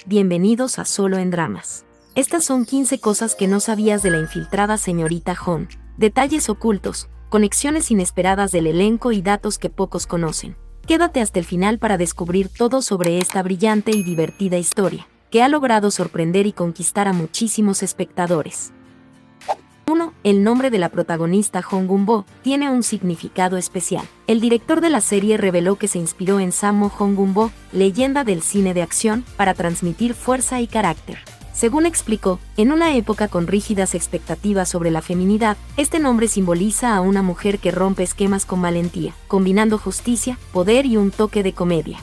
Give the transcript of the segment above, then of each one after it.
bienvenidos a Solo en Dramas. Estas son 15 cosas que no sabías de la infiltrada señorita Hon. Detalles ocultos, conexiones inesperadas del elenco y datos que pocos conocen. Quédate hasta el final para descubrir todo sobre esta brillante y divertida historia, que ha logrado sorprender y conquistar a muchísimos espectadores. 1. El nombre de la protagonista Hong Gun-bo tiene un significado especial. El director de la serie reveló que se inspiró en Sammo Hong Gun-bo, leyenda del cine de acción, para transmitir fuerza y carácter. Según explicó, en una época con rígidas expectativas sobre la feminidad, este nombre simboliza a una mujer que rompe esquemas con valentía, combinando justicia, poder y un toque de comedia.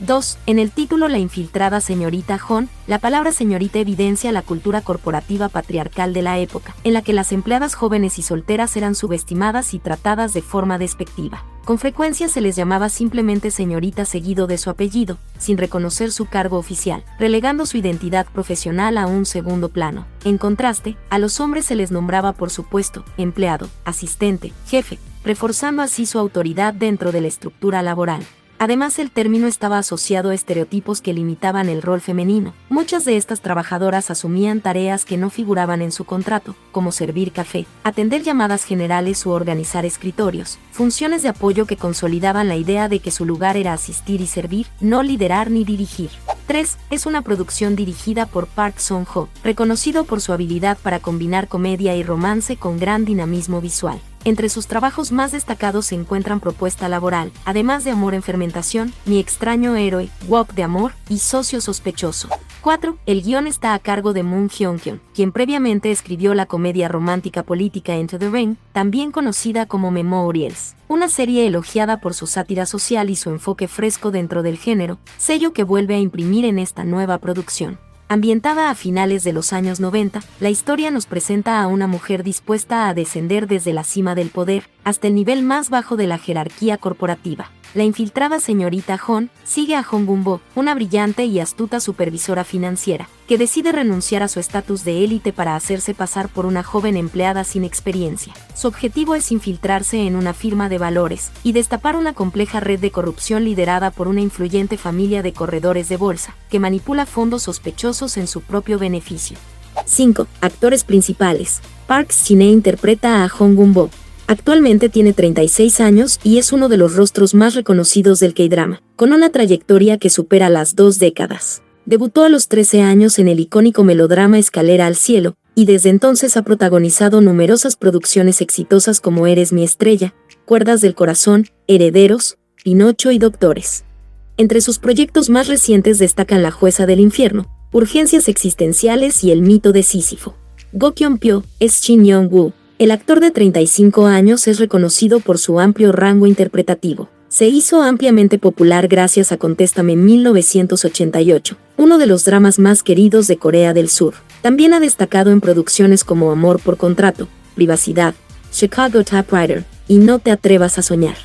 2. En el título La infiltrada señorita Hon, la palabra señorita evidencia la cultura corporativa patriarcal de la época, en la que las empleadas jóvenes y solteras eran subestimadas y tratadas de forma despectiva. Con frecuencia se les llamaba simplemente señorita seguido de su apellido, sin reconocer su cargo oficial, relegando su identidad profesional a un segundo plano. En contraste, a los hombres se les nombraba por su puesto, empleado, asistente, jefe, reforzando así su autoridad dentro de la estructura laboral. Además, el término estaba asociado a estereotipos que limitaban el rol femenino. Muchas de estas trabajadoras asumían tareas que no figuraban en su contrato, como servir café, atender llamadas generales u organizar escritorios, funciones de apoyo que consolidaban la idea de que su lugar era asistir y servir, no liderar ni dirigir. 3. Es una producción dirigida por Park Song-ho, reconocido por su habilidad para combinar comedia y romance con gran dinamismo visual. Entre sus trabajos más destacados se encuentran Propuesta Laboral, además de Amor en Fermentación, Mi extraño héroe, Wop de Amor y Socio Sospechoso. 4. El guión está a cargo de Moon Hyung-kyun, quien previamente escribió la comedia romántica política Into the Rain, también conocida como Memorials, una serie elogiada por su sátira social y su enfoque fresco dentro del género, sello que vuelve a imprimir en esta nueva producción. Ambientada a finales de los años 90, la historia nos presenta a una mujer dispuesta a descender desde la cima del poder hasta el nivel más bajo de la jerarquía corporativa. La infiltrada señorita Hon sigue a Hong Gun-bo, una brillante y astuta supervisora financiera, que decide renunciar a su estatus de élite para hacerse pasar por una joven empleada sin experiencia. Su objetivo es infiltrarse en una firma de valores y destapar una compleja red de corrupción liderada por una influyente familia de corredores de bolsa, que manipula fondos sospechosos en su propio beneficio. 5. Actores principales. Park Shin-hye interpreta a Hong Gun-bo. Actualmente tiene 36 años y es uno de los rostros más reconocidos del K-drama, con una trayectoria que supera las 2 décadas. Debutó a los 13 años en el icónico melodrama Escalera al cielo, y desde entonces ha protagonizado numerosas producciones exitosas como Eres mi estrella, Cuerdas del corazón, Herederos, Pinocho y Doctores. Entre sus proyectos más recientes destacan La jueza del infierno, Urgencias existenciales y El mito de Sísifo. Go Kyung-pyo es Shin Young-woo. El actor de 35 años es reconocido por su amplio rango interpretativo. Se hizo ampliamente popular gracias a Contéstame en 1988, uno de los dramas más queridos de Corea del Sur. También ha destacado en producciones como Amor por contrato, Privacidad, Chicago Typewriter y No te atrevas a soñar.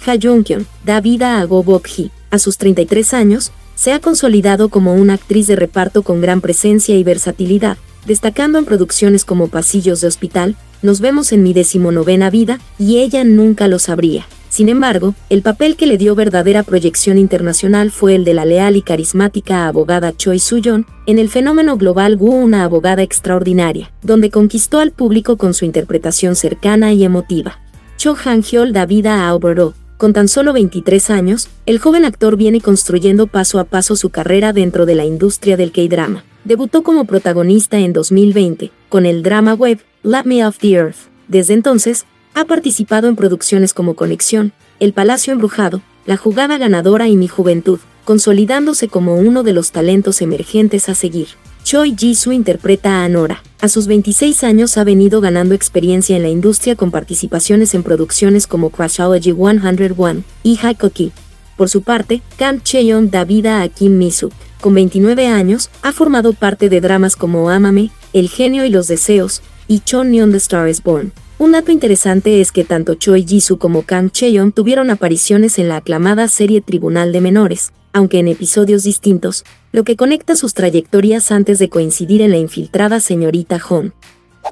Ha Jung-kyun da vida a Go Bok-hee. A sus 33 años, se ha consolidado como una actriz de reparto con gran presencia y versatilidad, destacando en producciones como Pasillos de hospital, Nos vemos en mi 19ª vida y Ella nunca lo sabría. Sin embargo, el papel que le dio verdadera proyección internacional fue el de la leal y carismática abogada Choi Soo-yeon en el fenómeno global Woo, una abogada extraordinaria, donde conquistó al público con su interpretación cercana y emotiva. Cho Han-hyol da vida a Albert. Con tan solo 23 años, el joven actor viene construyendo paso a paso su carrera dentro de la industria del K-drama. Debutó como protagonista en 2020, con el drama web Let Me Off the Earth. Desde entonces, ha participado en producciones como Conexión, El Palacio Embrujado, La Jugada Ganadora y Mi Juventud, consolidándose como uno de los talentos emergentes a seguir. Choi Ji-soo interpreta a Nora. A sus 26 años ha venido ganando experiencia en la industria con participaciones en producciones como Crashology 101 y Haikoki. Por su parte, Kang Chae-young da vida a Kim Mi-suk. Con 29 años, ha formado parte de dramas como Ámame, El genio y los deseos, y Chonyeon The Star is Born. Un dato interesante es que tanto Choi Ji-soo como Kang Chae-young tuvieron apariciones en la aclamada serie Tribunal de Menores, aunque en episodios distintos, lo que conecta sus trayectorias antes de coincidir en La infiltrada señorita Hon.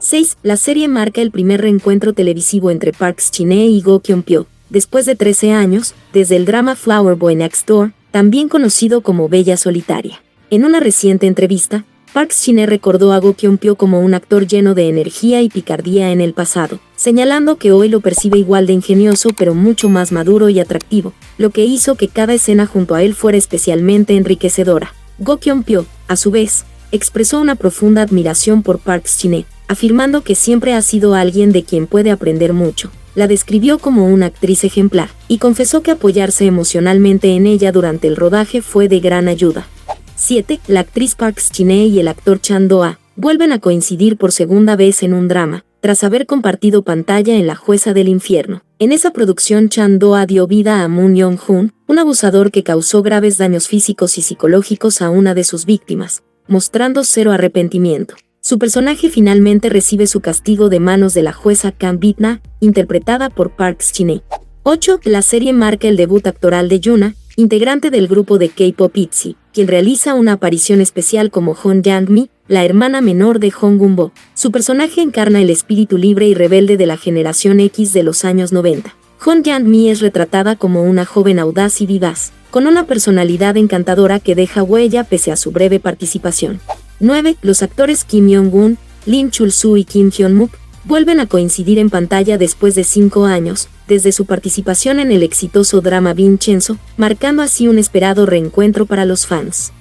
6. La serie marca el primer reencuentro televisivo entre Park Shin-hye y Go Kyung-pyo, después de 13 años, desde el drama Flower Boy Next Door, también conocido como Bella Solitaria. En una reciente entrevista, Park Shin-hye recordó a Go Kyung-pyo como un actor lleno de energía y picardía en el pasado, señalando que hoy lo percibe igual de ingenioso pero mucho más maduro y atractivo, lo que hizo que cada escena junto a él fuera especialmente enriquecedora. Go Kyung-pyo, a su vez, expresó una profunda admiración por Park Shin-hye, afirmando que siempre ha sido alguien de quien puede aprender mucho. La describió como una actriz ejemplar, y confesó que apoyarse emocionalmente en ella durante el rodaje fue de gran ayuda. 7. La actriz Park Shin-hye y el actor Chan Do-ah vuelven a coincidir por segunda vez en un drama, tras haber compartido pantalla en La jueza del infierno. En esa producción Chan Do-ah dio vida a Moon Young-hoon, un abusador que causó graves daños físicos y psicológicos a una de sus víctimas, mostrando cero arrepentimiento. Su personaje finalmente recibe su castigo de manos de la jueza Kang Bit-na, interpretada por Park Shin-hye. 8. La serie marca el debut actoral de Yuna, integrante del grupo de K-pop ITZY, quien realiza una aparición especial como Hong Yang-mi, la hermana menor de Hong Gun-bo. Su personaje encarna el espíritu libre y rebelde de la generación X de los años 90. Hong Yang-mi es retratada como una joven audaz y vivaz, con una personalidad encantadora que deja huella pese a su breve participación. 9. Los actores Kim Young-gun, Lim Chul-soo y Kim Hyun-mook vuelven a coincidir en pantalla después de 5 años, desde su participación en el exitoso drama Vincenzo, marcando así un esperado reencuentro para los fans.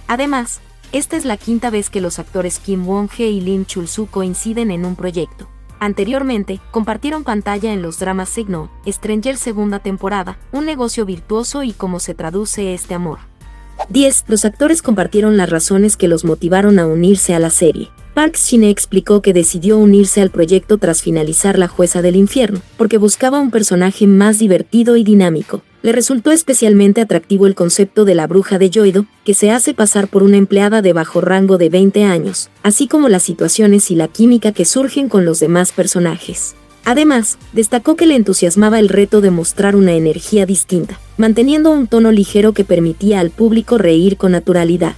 Además, esta es la quinta vez que los actores Kim Won-hye y Lim Chul-soo coinciden en un proyecto. Anteriormente, compartieron pantalla en los dramas Signal, Stranger segunda temporada, Un negocio virtuoso y Cómo se traduce este amor. 10. Los actores compartieron las razones que los motivaron a unirse a la serie. Park Shin-hye explicó que decidió unirse al proyecto tras finalizar La jueza del infierno, porque buscaba un personaje más divertido y dinámico. Le resultó especialmente atractivo el concepto de la bruja de Yoido, que se hace pasar por una empleada de bajo rango de 20 años, así como las situaciones y la química que surgen con los demás personajes. Además, destacó que le entusiasmaba el reto de mostrar una energía distinta, manteniendo un tono ligero que permitía al público reír con naturalidad.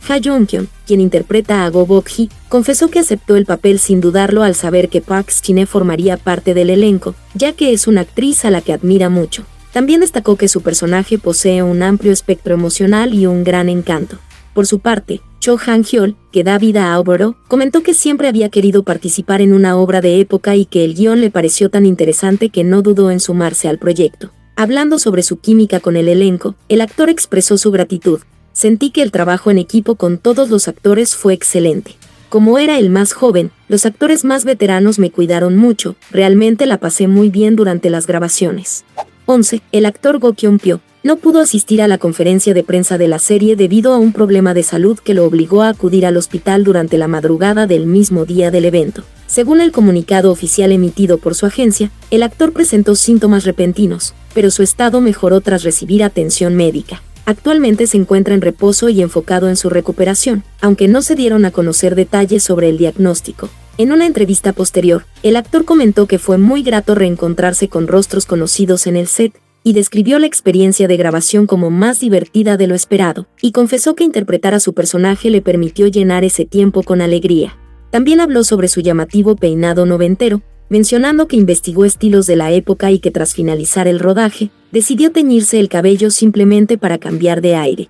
Ha Jung-kyun, quien interpreta a Go Bok-hee, confesó que aceptó el papel sin dudarlo al saber que Park Shin-hye formaría parte del elenco, ya que es una actriz a la que admira mucho. También destacó que su personaje posee un amplio espectro emocional y un gran encanto. Por su parte, Cho Han-hyol, que da vida a Oboro, comentó que siempre había querido participar en una obra de época y que el guión le pareció tan interesante que no dudó en sumarse al proyecto. Hablando sobre su química con el elenco, el actor expresó su gratitud. Sentí que el trabajo en equipo con todos los actores fue excelente. Como era el más joven, los actores más veteranos me cuidaron mucho, realmente la pasé muy bien durante las grabaciones. 11. El actor Go Kyung-pyo no pudo asistir a la conferencia de prensa de la serie debido a un problema de salud que lo obligó a acudir al hospital durante la madrugada del mismo día del evento. Según el comunicado oficial emitido por su agencia, el actor presentó síntomas repentinos, pero su estado mejoró tras recibir atención médica. Actualmente se encuentra en reposo y enfocado en su recuperación, aunque no se dieron a conocer detalles sobre el diagnóstico. En una entrevista posterior, el actor comentó que fue muy grato reencontrarse con rostros conocidos en el set, y describió la experiencia de grabación como más divertida de lo esperado, y confesó que interpretar a su personaje le permitió llenar ese tiempo con alegría. También habló sobre su llamativo peinado noventero, mencionando que investigó estilos de la época y que tras finalizar el rodaje, decidió teñirse el cabello simplemente para cambiar de aire.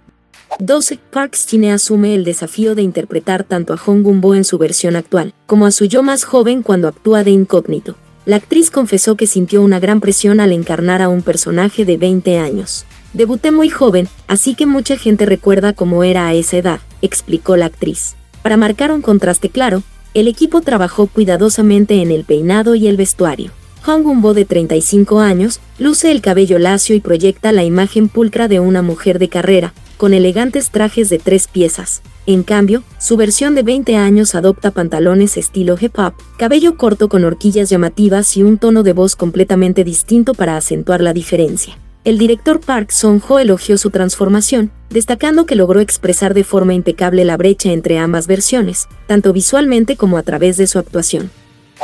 12. Park Shin-hye asume el desafío de interpretar tanto a Hong Gun-bo en su versión actual, como a su yo más joven cuando actúa de incógnito. La actriz confesó que sintió una gran presión al encarnar a un personaje de 20 años. Debuté muy joven, así que mucha gente recuerda cómo era a esa edad, explicó la actriz. Para marcar un contraste claro, el equipo trabajó cuidadosamente en el peinado y el vestuario. Hong Gun-bo, de 35 años, luce el cabello lacio y proyecta la imagen pulcra de una mujer de carrera, con elegantes trajes de 3 piezas. En cambio, su versión de 20 años adopta pantalones estilo hip-hop, cabello corto con horquillas llamativas y un tono de voz completamente distinto para acentuar la diferencia. El director Park Song-ho elogió su transformación, destacando que logró expresar de forma impecable la brecha entre ambas versiones, tanto visualmente como a través de su actuación.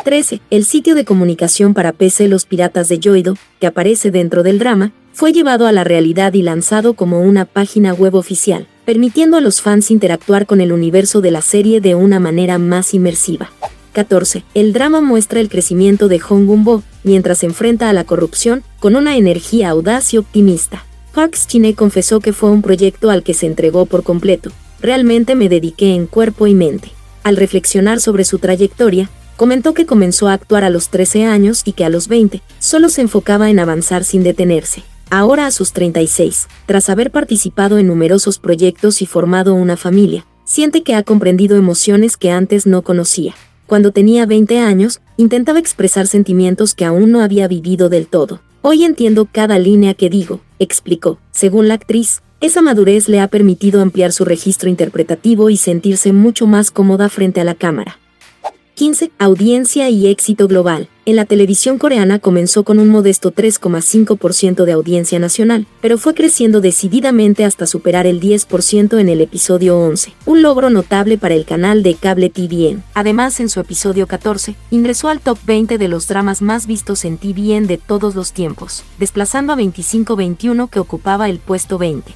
13. El sitio de comunicación para PC Los Piratas de Yoido, que aparece dentro del drama, fue llevado a la realidad y lanzado como una página web oficial, permitiendo a los fans interactuar con el universo de la serie de una manera más inmersiva. 14. El drama muestra el crecimiento de Hong Gun-bo, mientras se enfrenta a la corrupción, con una energía audaz y optimista. Park Shin-hye confesó que fue un proyecto al que se entregó por completo, realmente me dediqué en cuerpo y mente. Al reflexionar sobre su trayectoria, comentó que comenzó a actuar a los 13 años y que a los 20 solo se enfocaba en avanzar sin detenerse. Ahora a sus 36, tras haber participado en numerosos proyectos y formado una familia, siente que ha comprendido emociones que antes no conocía. Cuando tenía 20 años, intentaba expresar sentimientos que aún no había vivido del todo. Hoy entiendo cada línea que digo, explicó. Según la actriz, esa madurez le ha permitido ampliar su registro interpretativo y sentirse mucho más cómoda frente a la cámara. 15. Audiencia y éxito global. En la televisión coreana comenzó con un modesto 3,5% de audiencia nacional, pero fue creciendo decididamente hasta superar el 10% en el episodio 11, un logro notable para el canal de cable TVN. Además, en su episodio 14, ingresó al top 20 de los dramas más vistos en TVN de todos los tiempos, desplazando a 2521 que ocupaba el puesto 20.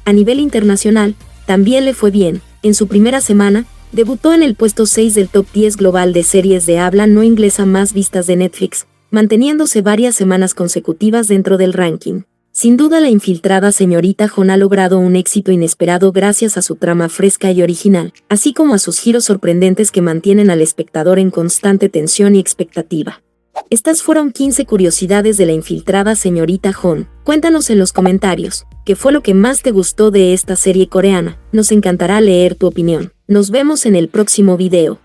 A nivel internacional, también le fue bien. En su primera semana, debutó en el puesto 6 del top 10 global de series de habla no inglesa más vistas de Netflix, manteniéndose varias semanas consecutivas dentro del ranking. Sin duda, la infiltrada señorita John ha logrado un éxito inesperado gracias a su trama fresca y original, así como a sus giros sorprendentes que mantienen al espectador en constante tensión y expectativa. Estas fueron 15 curiosidades de la infiltrada señorita John. Cuéntanos en los comentarios, ¿qué fue lo que más te gustó de esta serie coreana? Nos encantará leer tu opinión. Nos vemos en el próximo video.